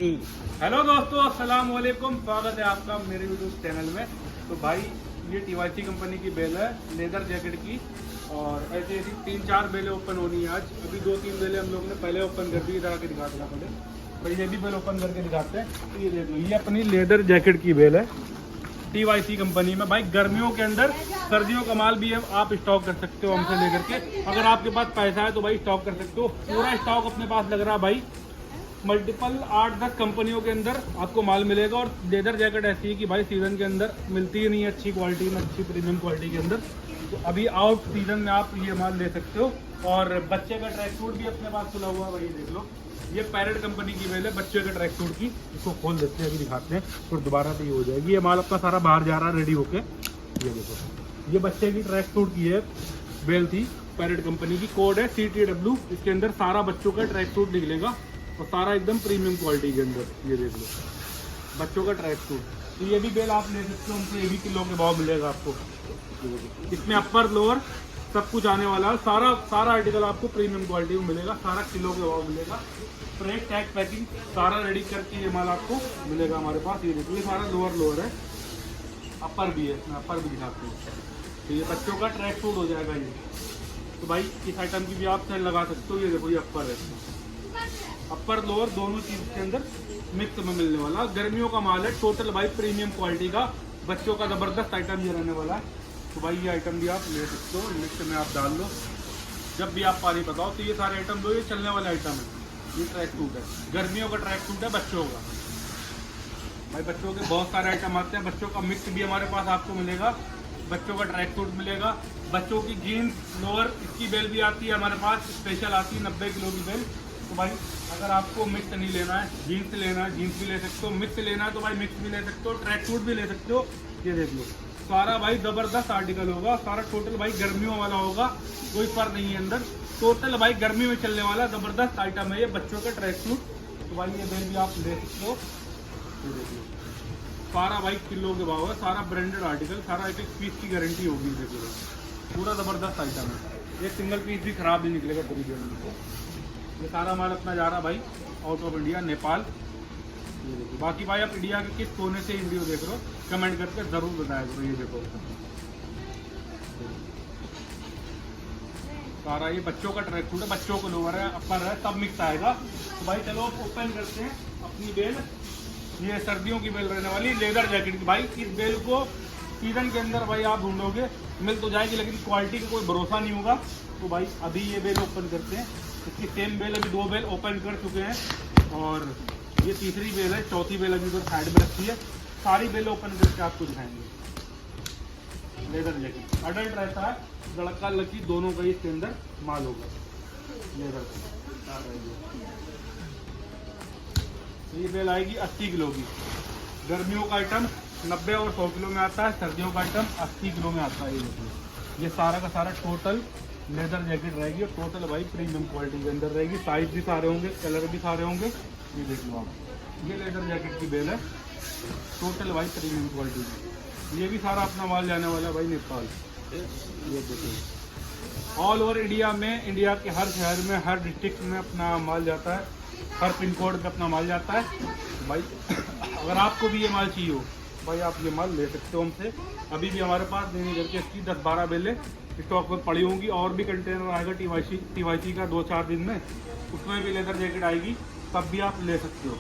Hello दोस्तों, अस्सलाम वालेकुम। स्वागत है आपका मेरे यूट्यूब चैनल में। तो भाई ये टीवाईसी कंपनी की बेल है लेदर जैकेट की, और ऐसी ऐसी 3-4 बेलें ओपन होनी है आज। अभी 2-3 बेलें हम लोग ने पहले ओपन कर दी, इधर आके दिखा देना पड़े भाई। ये भी बेल ओपन करके दिखाते हैं। तो ये देखो, ये अपनी लेदर जैकेट की बेल है टीवाईसी कंपनी में। भाई गर्मियों के अंदर सर्दियों का माल भी है, आप स्टॉक कर सकते हो हमसे लेकर के। अगर आपके पास पैसा है तो भाई स्टॉक कर सकते हो। पूरा स्टॉक अपने पास लग रहा है भाई। मल्टीपल 8-10 कंपनियों के अंदर आपको माल मिलेगा। और लेदर जैकेट ऐसी है कि भाई सीज़न के अंदर मिलती ही नहीं है अच्छी क्वालिटी में, अच्छी प्रीमियम क्वालिटी के अंदर। तो अभी आउट सीजन में आप ये माल ले सकते हो। और बच्चे का ट्रैक सूट भी अपने पास खुला हुआ है भाई, देख लो। ये पैरेट कंपनी की बेल है बच्चे के ट्रैक सूट की। इसको खोल देते हैं, अभी दिखाते हैं, फिर दोबारा से ये हो जाएगी। ये माल अपना सारा बाहर जा रहा है रेडी होके। ये देखो, ये बच्चे की ट्रैक सूट की है बेल थी, पैरेट कंपनी की। कोड है CTW। इसके अंदर सारा बच्चों का ट्रैक सूट निकलेगा और सारा एकदम प्रीमियम क्वालिटी के अंदर। ये देख लो, बच्चों का ट्रैक सूट। तो ये भी बेल आप ले सकते हो हमसे, ये भी किलो के भाव मिलेगा आपको। इसमें अपर लोअर सब कुछ आने वाला है। सारा आर्टिकल आपको प्रीमियम क्वालिटी में मिलेगा, सारा किलो के भाव मिलेगा। प्रेस टैग पैकिंग सारा रेडी करके ये माल आपको मिलेगा हमारे पास। ये देखो, ये सारा लोअर है, अपर भी है, इसमें अपर भी दिखाते हैं। तो ये बच्चों का ट्रैक सूट हो जाएगा ये। तो भाई इस आइटम की भी आप सेल लगा सकते हो। ये देखो, ये अपर है, अपर लोअर दोनों चीज के अंदर मिक्स में मिलने वाला। गर्मियों का माल है टोटल भाई, प्रीमियम क्वालिटी का। बच्चों का जबरदस्त आइटम ये रहने वाला है। तो भाई ये आइटम भी आप ले सकते हो, लिस्ट में आप डाल लो जब भी आप पानी बताओ। तो ये सारे आइटम दो, ये चलने वाले आइटम है। ये ट्रैक सूट है, गर्मियों का ट्रैक सूट है बच्चों का। भाई बच्चों के बहुत सारे आइटम आते हैं। बच्चों का मिक्स भी हमारे पास आपको मिलेगा, बच्चों का ट्रैक सूट मिलेगा, बच्चों की जीन्स लोअर इसकी बेल भी आती है हमारे पास, स्पेशल आती है 90 किलो की बेल। तो भाई अगर आपको मिक्स नहीं लेना है, जीन्स लेना है, जीन्स भी ले सकते हो। मिक्स लेना है तो भाई मिक्स भी ले सकते हो, ट्रैक सूट भी ले सकते हो। ये देख लो, सारा भाई जबरदस्त आर्टिकल होगा। सारा टोटल भाई गर्मियों वाला होगा, कोई फर्क नहीं है अंदर। टोटल भाई गर्मी में चलने वाला जबरदस्त आइटम है ये बच्चों का ट्रैक सूट। तो भाई ये बेल भी आप ले सकते हो। ये देख लो, सारा भाई किलो के भाव है, सारा ब्रांडेड आर्टिकल, सारा एक पीस की गारंटी होगी। देख लो, पूरा जबरदस्त आइटम है। एक सिंगल पीस भी खराब नहीं निकलेगा पूरी बेल में। ये सारा माल अपना जा रहा भाई आउट ऑफ इंडिया, नेपाल। ये देखो, बाकी भाई आप इंडिया के किस कोने से वीडियो देख रहे हो कमेंट करके ज़रूर बताया करो। ये देखो, सारा ये बच्चों का ट्रैक सूट है, बच्चों को लोअर है, अपर है, सब मिक्स आएगा। तो भाई चलो ओपन करते हैं अपनी बेल। ये सर्दियों की बेल रहने वाली लेदर जैकेट की। भाई इस बेल को सीजन के अंदर भाई आप ढूंढोगे मिल तो जाएगी, लेकिन क्वालिटी का कोई भरोसा नहीं होगा। तो भाई अभी ये बेल ओपन करते हैं। इसकी सेम बेल अभी 2 बेल ओपन कर चुके हैं, और ये तीसरी बेल है, चौथी बेल अभी उधर साइड में रखी है। सारी बेल ओपन करके आपको दिखाएंगे। लेदर जैकेट अडल्ट रहता है, लड़का लड़की दोनों का इसके अंदर माल होगा लेदर का। ये बेल आएगी 80 किलो की। गर्मियों का आइटम 90 और 100 किलो में आता है, सर्दियों का आइटम 80 किलो में आता है। ये सारा का सारा टोटल लेदर जैकेट रहेगी, और टोटल भाई प्रीमियम क्वालिटी के अंदर रहेगी। साइज भी सारे होंगे, कलर भी सारे होंगे। ये देख लो आप, ये लेदर जैकेट की बेल है, टोटल भाई प्रीमियम क्वालिटी की। ये भी सारा अपना माल जाने वाला है भाई नेपाल। ये देखो, ऑल ओवर इंडिया में, इंडिया के हर शहर में, हर डिस्ट्रिक्ट में अपना माल जाता है, हर पिन कोड पे अपना माल जाता है। भाई अगर आपको भी ये माल चाहिए हो भाई, आप ये माल ले सकते हो हमसे। अभी भी हमारे पास देने करके इसकी 10-12 बेलें स्टॉक में पड़ी होंगी, और भी कंटेनर आएगा टीवाईसी का 2-4 दिन में, उसमें भी लेदर जैकेट आएगी, तब भी आप ले सकते हो।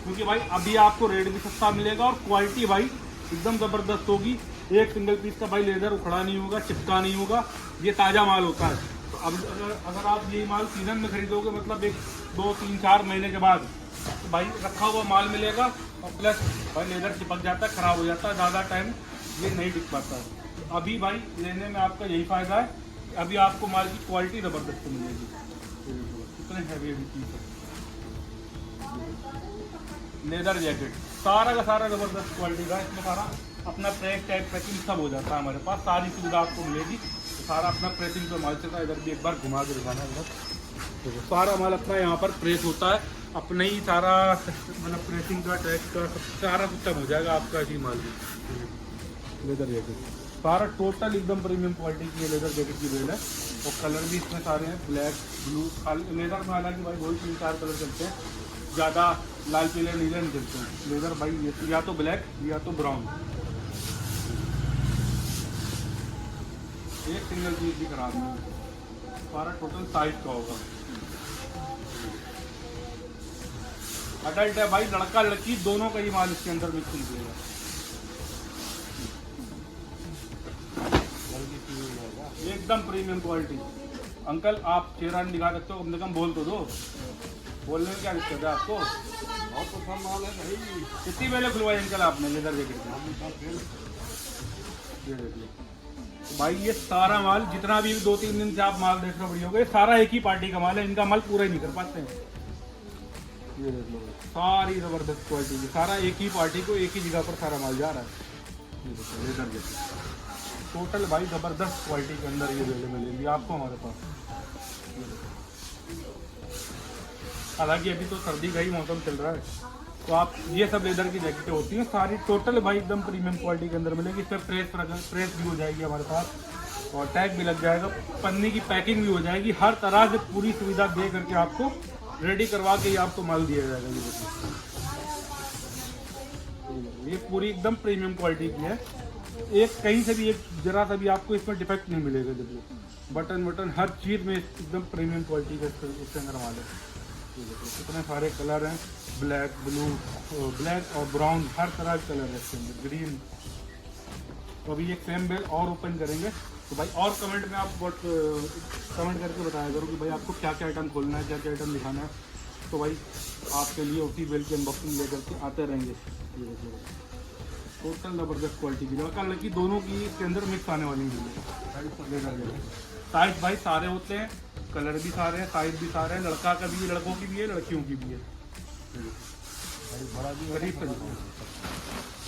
क्योंकि भाई अभी आपको रेट भी सस्ता मिलेगा, और क्वालिटी भाई एकदम ज़बरदस्त होगी। एक सिंगल पीस का भाई लेदर उखड़ा नहीं होगा, चिपका नहीं होगा, ये ताज़ा माल होता है। तो अब अगर आप ये माल सीजन में खरीदोगे, मतलब 1-2-3-4 महीने के बाद, तो भाई रखा हुआ माल मिलेगा। और प्लस भाई लेदर चिपक जाता है, ख़राब हो जाता है, ज़्यादा टाइम ये नहीं टिक पाता है। तो अभी भाई लेने में आपका यही फ़ायदा है, अभी आपको माल की क्वालिटी ज़बरदस्त मिलेगी। कितने हैवी चीज़ है लेदर जैकेट, सारा का सारा ज़बरदस्त क्वालिटी का। इसमें सारा अपना प्रेस टाइप पैकिंग सब हो जाता है हमारे पास, सारी सुविधा आपको मिलेगी। तो सारा अपना प्रेसिंग पे माल चलता है। इधर भी एक बार घुमा के दिखाना है। इधर सारा माल अपना यहाँ पर प्रेस होता है, अपने ही सारा मतलब प्रेसिंग का, टैग का सारा सिस्टम हो जाएगा आपका। इसी माल में लेदर जैकेट सारा टोटल एकदम प्रीमियम क्वालिटी की लेदर जैकेट की बेल है। और कलर भी इसमें सारे हैं, ब्लैक, ब्लू, लेदर में हालांकि भाई वही 3-4 कलर चलते हैं, ज़्यादा लाल पीले नीले नहीं चलते हैं लेदर भाई, ये या तो ब्लैक या तो ब्राउन। एक सिंगल पीस भी खराब नहीं, सारा टोटल साइज का होगा। अडल्ट है भाई, लड़का लड़की दोनों का ही माल इसके अंदर मिक्स निकलेगा। एकदम प्रीमियम क्वालिटी। अंकल आप चेहरा नहीं दिखा सकते हो, कम से कम बोल तो दो, बोलने में क्या दिक्कत है आपको? बहुत पसंद माल है भाई। कितनी पहले खुलवाई अंकल आपने लेदर जैकेट में? ये देख लो तो भाई, ये सारा माल जितना भी 2-3 दिन से आप माल देख रहे हो बढ़िया होगा, ये सारा एक ही पार्टी का माल है, इनका माल पूरा ही नहीं कर पाते हैं। ये देख लो सारी जबरदस्त क्वालिटी की, सारा एक ही पार्टी को एक ही जगह पर सारा माल जा रहा है। ये देखो लेदर जैकेट टोटल भाई जबरदस्त क्वालिटी के अंदर ये बेले मिलेंगी आपको हमारे पास। हालांकि अभी तो सर्दी का ही मौसम चल रहा है, तो आप ये सब लेदर की जैकेटें होती हैं सारी टोटल भाई एकदम प्रीमियम क्वालिटी के अंदर मिलेगी। इस पर प्रेस भी हो जाएगी हमारे पास, और टैग भी लग जाएगा, पन्नी की पैकिंग भी हो जाएगी, हर तरह से पूरी सुविधा दे करके आपको रेडी करवा के ही आपको माल दिया जाएगा। ये देखिए ये पूरी एकदम प्रीमियम क्वालिटी की है, एक कहीं से भी एक जरा सा भी आपको इसमें डिफेक्ट नहीं मिलेगा। देखिए बटन हर चीज़ में एकदम प्रीमियम क्वालिटी का इसके अंदर माल है। कितने सारे कलर हैं, ब्लैक, ब्लू, ब्लैक और ब्राउन, हर तरह के कलर है इसके अंदर, ग्रीन। तो अभी एक सेम बेल और ओपन करेंगे, तो भाई और कमेंट में आप कमेंट करके बताया करो कि भाई आपको क्या क्या आइटम खोलना है, क्या क्या आइटम दिखाना है, तो भाई आपके लिए उसी बेल की अनबॉक्सिंग लेकर के आते रहेंगे। ये देखिए टोटल ज़बरदस्त क्वालिटी की, लड़का लड़की दोनों की इसके अंदर मिक्स आने वाली है। साइज भाई सारे होते हैं, कलर भी सारे हैं, साइज भी सारे हैं, लड़का का भी है, लड़कों की भी है, लड़कियों की भी है। बड़ा भी करीब से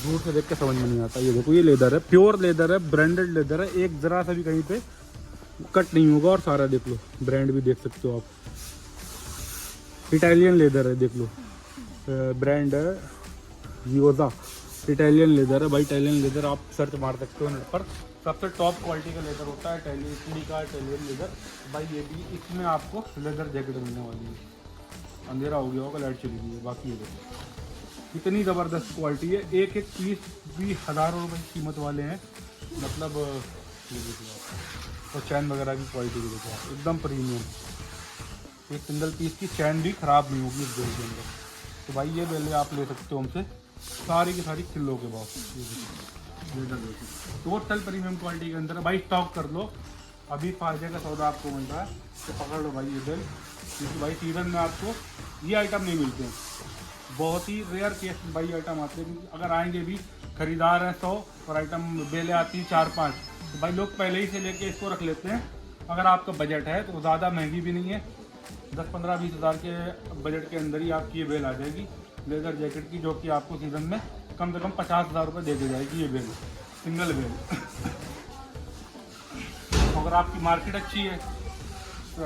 दूर से देख के समझ में नहीं आता। ये देखो ये लेदर है, प्योर लेदर है, ब्रांडेड लेदर है, एक जरा सा भी कहीं पे कट नहीं होगा, और सारा देख लो, ब्रांड भी देख सकते हो आप, इटालियन लेदर है, देख लो ब्रांड है वियोजा, इटालियन लेदर है भाई। इटालियन लेदर आप सर्च मार सकते हो नेट पर, सबसे टॉप क्वालिटी का लेदर होता है इटली का इटालियन लेदर भाई। ये भी इसमें आपको लेदर जैकेट मिलने वाली है। अंधेरा हो गया होगा, लाइट चली गई है, बाकी ये देखो इतनी ज़बरदस्त क्वालिटी है, एक एक पीस भी हज़ारों रुपये की कीमत वाले हैं, मतलब ये देखो। और चैन वगैरह की क्वालिटी भी देखो आप, एकदम प्रीमियम, एक सिंगल पीस की चैन भी ख़राब नहीं होगी इस बेल के अंदर। तो भाई ये बेलें आप ले सकते हो हमसे, सारी की सारी किलो के भाव। टोटल प्रीमियम क्वालिटी के अंदर भाई स्टॉक कर लो, अभी फायदे का सौदा आपको मिल रहा है, तो पकड़ लो भाई ये बेल, क्योंकि भाई सीज़न में आपको ये आइटम नहीं मिलते हैं, बहुत ही रेयर केस में भाई आइटम आते हैं। अगर आएंगे भी खरीदार हैं 100 और आइटम बेलें आती हैं 4-5, तो भाई लोग पहले ही से लेके इसको रख लेते हैं। अगर आपका बजट है तो ज़्यादा महंगी भी नहीं है, 10-15-20 हज़ार के बजट के अंदर ही आपकी ये बेल आ जाएगी लेदर जैकेट की, जो कि आपको सीज़न में कम से कम 50,000 रुपये दे दी जाएगी ये बेल, सिंगल बेल। अगर आपकी मार्केट अच्छी है, तो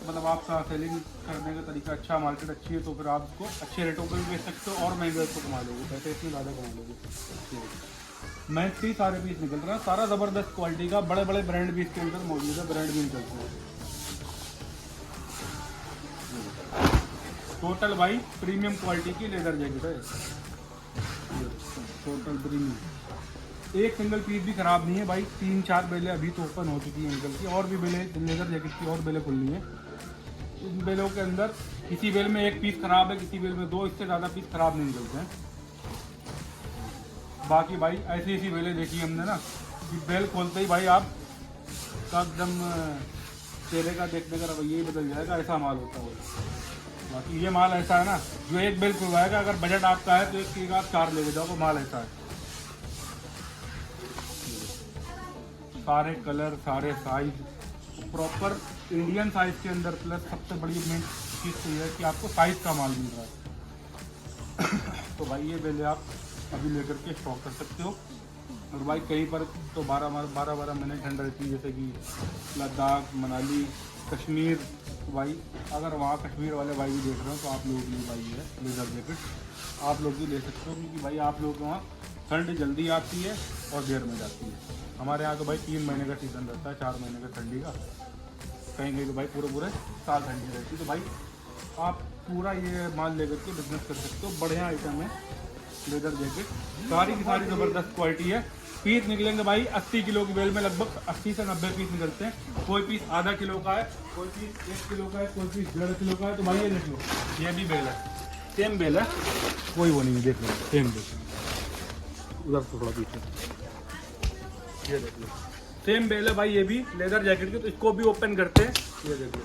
मतलब आपका सेलिंग करने का तरीका अच्छा, मार्केट अच्छी है, तो फिर आप इसको अच्छे रेटों पर भी बेच सकते हो और महंगे रेट को कमा लोगे, पैसे इतने ज़्यादा कमा लोगे। मैच से ही सारे पीस निकल रहे हैं, सारा ज़बरदस्त क्वालिटी का, बड़े बड़े ब्रांड भी इसके अंदर मौजूद है, ब्रांड भी निकलते हैं। टोटल भाई प्रीमियम क्वालिटी की लेदर जैकेट है, टोटल प्रीमियम, एक सिंगल पीस भी ख़राब नहीं है भाई। 3-4 बेलें अभी तो ओपन हो चुकी हैं अंकल की, और भी बेलें लेदर जैकेट की और बेलें खुलनी है। इन बेलों के अंदर किसी बेल में एक पीस ख़राब है, किसी बेल में 2, इससे ज़्यादा पीस ख़राब नहीं निकलते हैं। बाकी भाई ऐसी ऐसी बेलें देखी हमने ना कि बेल खोलते ही भाई आप का एकदम चेहरे का देखने का रवैया ही बदल जाएगा, ऐसा माल होता है। बाकी ये माल ऐसा है ना, जो एक बेल खुलवाएगा, अगर बजट आपका है तो एक चीज़ आप 4 ले जाओगे, माल ऐसा है। सारे कलर, सारे साइज प्रॉपर इंडियन साइज के अंदर, प्लस सबसे बड़ी मेन चीज़ तो ये है कि आपको साइज का माल मिल रहा है। तो भाई ये बेले आप अभी लेकर के स्टॉक कर सकते हो। और भाई कहीं पर तो 12 महीने ठंड रहती है, जैसे कि लद्दाख, मनाली, कश्मीर। भाई अगर वहाँ कश्मीर वाले भाई भी देख रहे हो तो आप लोग भी भाई है लेदर जैकेट आप लोग भी ले सकते हो, क्योंकि भाई आप लोग वहाँ ठंड जल्दी आती है और देर में जाती है। हमारे यहाँ तो भाई 3 महीने का सीज़न रहता है, 4 महीने का ठंडी का, कहीं कहीं तो भाई पूरे साल ठंडी रहती है। तो भाई आप पूरा ये माल लेकर के बिजनेस कर सकते हो। बढ़िया आइटम है लेदर जैकेट, सारी की सारी ज़बरदस्त क्वालिटी है। पीस निकलेंगे भाई 80 किलो की बेल में लगभग 80 से 90 पीस निकलते हैं। कोई पीस आधा किलो का है, कोई पीस 1 किलो का है, कोई पीस 1.5 किलो का है। तो भाई ये देख लो, ये भी बेल है, सेम बेल है, कोई वो नहीं है, देख लो सेम बेल। उधर से थोड़ा पीछे ये देख लो, सेम बेल है भाई, ये भी लेदर जैकेट की। तो इसको भी ओपन करते हैं, ये देख लो।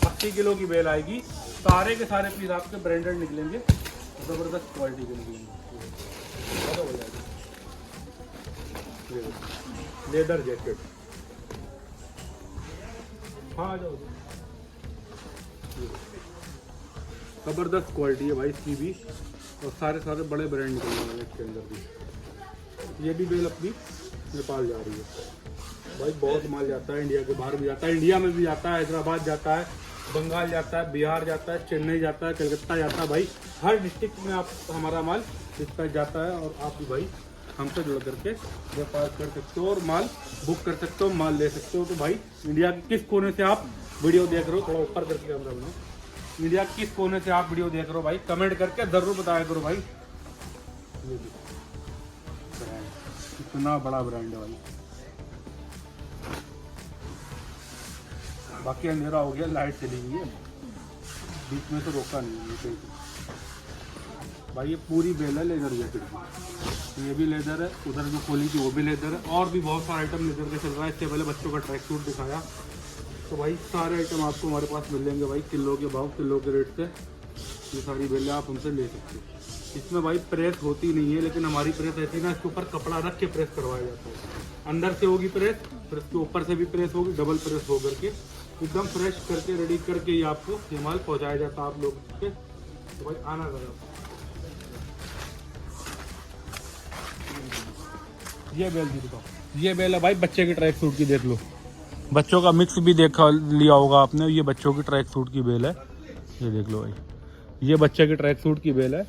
80 किलो की बेल आएगी, सारे के सारे पीस आपके ब्रांडेड निकलेंगे, जबरदस्त क्वालिटी के निकलेंगे। लेदर जैकेट, हाँ आ जाओ। जबरदस्त क्वालिटी है भाई इसकी भी, और सारे सारे बड़े ब्रांड निकलेंगे इसके अंदर भी। ये भी बेल अपनी नेपाल जा रही है भाई, बहुत माल जाता है, इंडिया के बाहर भी जाता है, इंडिया में भी जाता है, हैदराबाद जाता है, बंगाल जाता है, बिहार जाता है, चेन्नई जाता है, कलकत्ता जाता है भाई। हर डिस्ट्रिक्ट में आप हमारा माल डिस्पैच जाता है, और आप भी भाई हमसे जुड़ करके व्यापार कर सकते हो और माल बुक कर सकते हो, माल ले सकते हो। तो भाई इंडिया के किस कोने से आप वीडियो देख रहे हो, थोड़ा ऊपर करके कैमरा बनाओ, इंडिया के किस कोने से आप वीडियो देख रहे हो भाई, कमेंट करके ज़रूर बताया करो भाई। ये ब्रांड कितना बड़ा ब्रांड है भाई। बाकी अंधेरा हो गया, लाइट चली गई है, बीच में तो रोका नहीं है भाई। ये पूरी बेल है लेदर जैकेट की, ये भी लेदर है, उधर जो खोली थी वो भी लेदर है, और भी बहुत सारा आइटम लेदर का चल रहा है। इससे पहले बच्चों का ट्रैक सूट दिखाया, तो भाई सारे आइटम आपको हमारे पास मिल जाएंगे भाई, किलो के भाव, किलो के रेट से। ये सारी बेलें आप हमसे ले सकते हो। इसमें भाई प्रेस होती नहीं है, लेकिन हमारी प्रेस ऐसी ना, इसके ऊपर कपड़ा रख के प्रेस करवाया जाता है। अंदर से होगी प्रेस, फिर इसके ऊपर से भी प्रेस होगी, डबल प्रेस हो करके एकदम फ्रेश करके रेडी करके ये आपको ये माल पहुंचाया जाता है आप लोग के। तो भाई आना जरा। ये बेल दी दिखाओ, ये बेल है भाई बच्चे के ट्रैक सूट की, देख लो, बच्चों का मिक्स भी देखा लिया होगा आपने। ये बच्चों की ट्रैक सूट की बेल है, ये देख लो भाई, ये बच्चे के ट्रैक सूट की बेल है।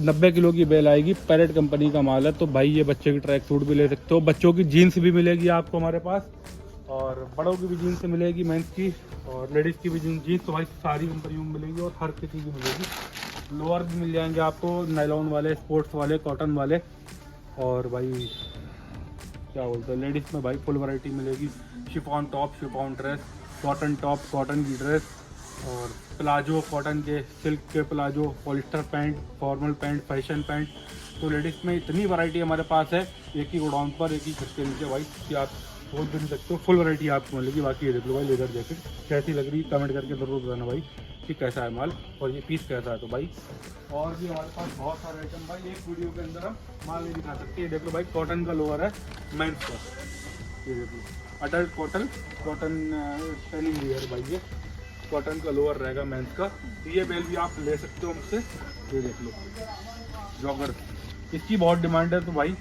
90 किलो की बेल आएगी, पैरेट कंपनी का माल है। तो भाई ये बच्चे की ट्रैक सूट भी ले सकते हो, बच्चों की जीन्स भी मिलेगी आपको हमारे पास, और बड़ों की भी जीन्स मिलेगी, मेंस की और लेडीज़ की भी जीन्स। तो भाई सारी कंपनियों में मिलेगी, और हर किसी की मिलेगी। लोअर भी मिल जाएंगे आपको, नायलॉन वाले, स्पोर्ट्स वाले, कॉटन वाले, और भाई क्या बोलते हैं लेडीज़ में भाई फुल वैरायटी मिलेगी। Chiffon top, chiffon dress, cotton top, cotton की ड्रेस, और प्लाजो कॉटन के, सिल्क के palazzo, polyester pant, formal pant, fashion pant. तो लेडीज़ में इतनी वैरायटी हमारे पास है, एक ही गोडाउन पर, एक ही छत के नीचे भाई, कि आप बोल भी नहीं सकते हो, फुल वैरायटी आपको मिलेगी। बाकी ये देख लो भाई लेदर जैकेट कैसी लग रही है, कमेंट करके ज़रूर बताना भाई कि कैसा है माल और ये पीस कैसा है। तो भाई और भी हमारे पास बहुत सारे आइटम भाई, एक वीडियो के अंदर हम माल नहीं दिखा सकते। ये देख लो भाई, कॉटन का लोअर है मेंस का, ये देख लो, अडल्ट कॉटन टेनिंग लेयर भाई, ये कॉटन का लोअर रहेगा मेंस का। तो ये बेल भी आप ले सकते हो मुझसे, ये देख लो जॉगर, इसकी बहुत डिमांड है। तो भाई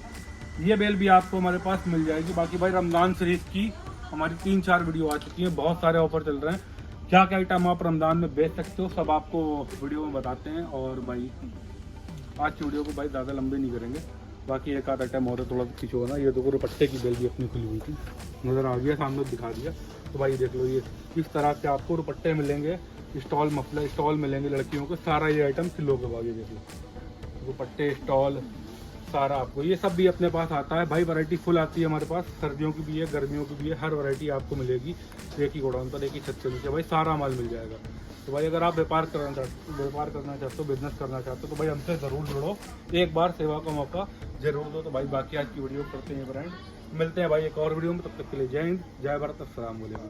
ये बेल भी आपको हमारे पास मिल जाएगी। बाकी भाई रमज़ान शरीफ की हमारी 3-4 वीडियो आ चुकी हैं, बहुत सारे ऑफर चल रहे हैं, क्या क्या आइटम आप रमज़ान में बेच सकते हो सब आपको वीडियो में बताते हैं। और भाई आज की वीडियो को भाई ज़्यादा लंबे नहीं करेंगे, बाकी एक आध आइटम और थोड़ा पीछे होना। ये देखो दुपट्टे की बेल भी अपनी खुली हुई थी, नज़र आ गया, सामने दिखा दिया। तो भाई देख लो, ये इस तरह के आपको दुपट्टे मिलेंगे, स्टॉल मफलर स्टॉल मिलेंगे लड़कियों को, सारा ये आइटम किलो के भाव। ये देख लो दुपट्टे, स्टॉल, सारा आपको ये सब भी अपने पास आता है भाई। वैरायटी फुल आती है हमारे पास, सर्दियों की भी है, गर्मियों की भी है, हर वैरायटी आपको मिलेगी एक ही गोडाउन पर, एक ही छत के नीचे भाई सारा माल मिल जाएगा। तो भाई अगर आप व्यापार करना चाहते हो, बिजनेस करना चाहते हो, तो भाई हमसे ज़रूर जुड़ो, एक बार सेवा का मौका जरूर दो। तो भाई बाकी आज की वीडियो करते हैं ब्रांड, मिलते हैं भाई एक और वीडियो में, तब तक के लिए जय हिंद, जय भारत, अस्सलाम वालेकुम।